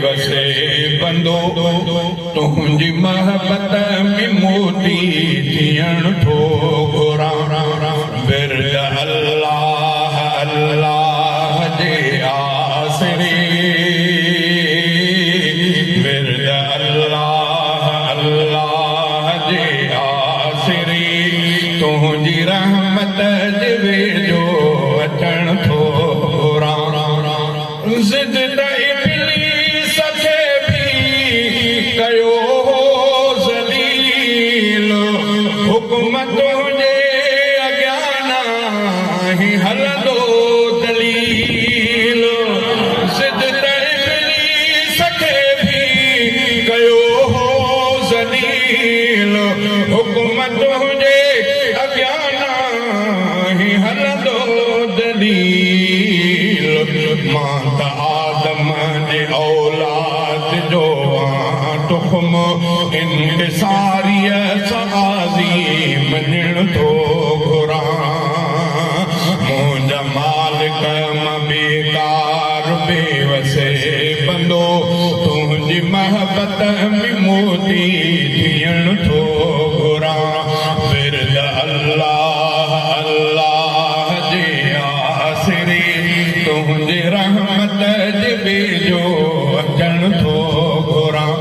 बेवसे बंदो तुंहिंजी मोहब्बत में मोती थियण थो घुरां विर्द अल्लाह अल्लाह जे आसरे विर्द अल्लाह अल्लाह जे आसरे तुंहिंजी रहमत जे वेझो अचण थो घुरां ज़िद त इब्लीस खे बि कयो ज़लील हुक्म तुंहिंजे अॻियां नाहे हलंदो दलील ज़िद त इब्लीस खे बि कयो ज़लील हुक्म तुंहिंजे अॻियां नाहे हलंदो दलील मां त आदम जे औलाद जो तुख़्म इंकिसारीअ सां आज़ीम मञण थो घुरां मुंहिंजा मालिक मां बेकार बेवसे बंदो तुंहिंजी मोहब्बत में मोती थियण थो घुरां विर्द अल्लाह अल्लाह जे आसरे तुंहिंजे रहमत जे वेझो अचण थो घुरां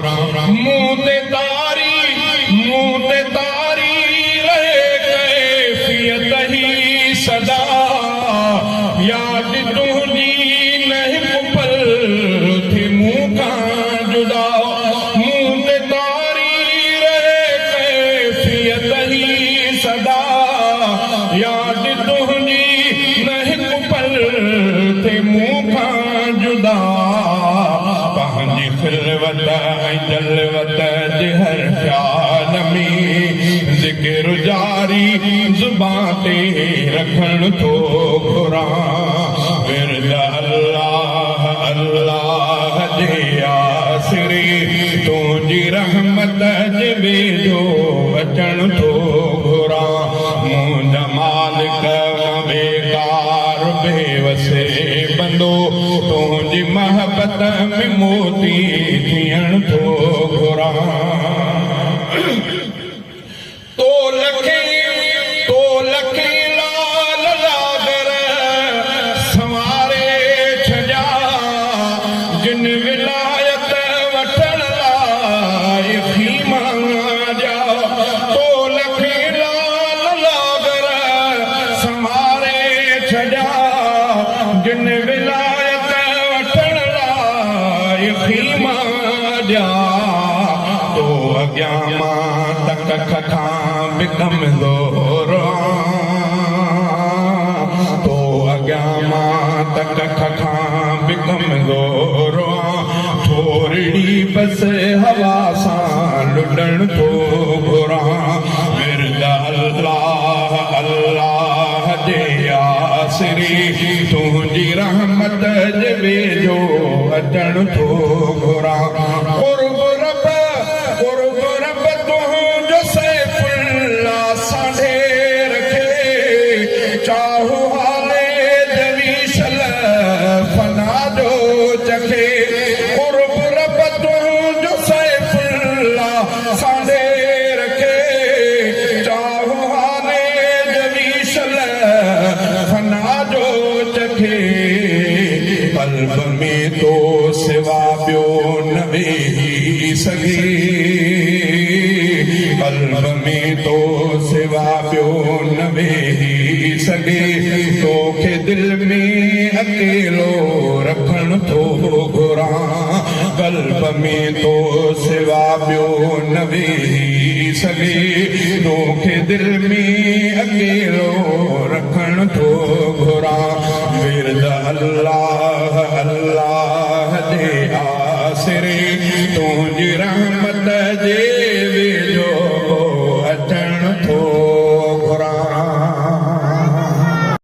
मूं ते तारी रहे कैफ़ियत ही सदा याद तुंहिंजी न हिकु पल थी मूं खां जुदा मूं ते तारी रहे कैफ़ियत ही सदा याद तुंहिंजी न हिकु पल थे मूं खां जुदा पंहिंजी खिलवत ऐं जलवत जे हर ख़्याल में ज़िक्र जारी ज़ुबान ते रखण थो घुरां विर्द अल्लाह अल्लाह जे आसरे तुंहिंजी रहमत जे वेझो अचण थो घुरां मुंहिंजा मालिक बेकार बेवसे बंदो तुंहिंजी मोहब्बत में मोती थियण थो घुरां तो लखे लाल लागर संवारे छॾिया जिन विलायत वठण लाइ ख़ीमा जा तो लखे लाल लागर संवारे छॾिया जिन विलायत वठण लाइ ख़ीमा ॾिया तो अॻियां मां तक खां बि कमज़ोर तो अॻियां मां तक खां बि कमज़ोर थोरी बस हवा सां लुॾण थो घुरां विर्द अल्लाह अल्लाह जे आसरे तुंहिंजी रहमत जे वेझो अचण थो घुरां क़ुर्ब रब तुंहिंजो सैफुल्लाह सां ढेर खे चाहो हाले दवीशल फना जो चखे क़ुर्ब रब तुंहिंजो सैफुल्लाह सां ढेर खे चाहो हाले दवीशल फना जो चखे क़ल्ब में तो सिवा ॿियो न वेही सघे क़ल्ब में तो सिवा ॿियो न वेही सघे तोखे दिल में अकेलो रखण थो घुरां क़ल्ब में तो सिवा ॿियो न वेही सघे तोखे दिल में अकेलो रखण थो घुरां विर्द अल्लाह अल्लाह जे आसरे तुंहिंजी रहमत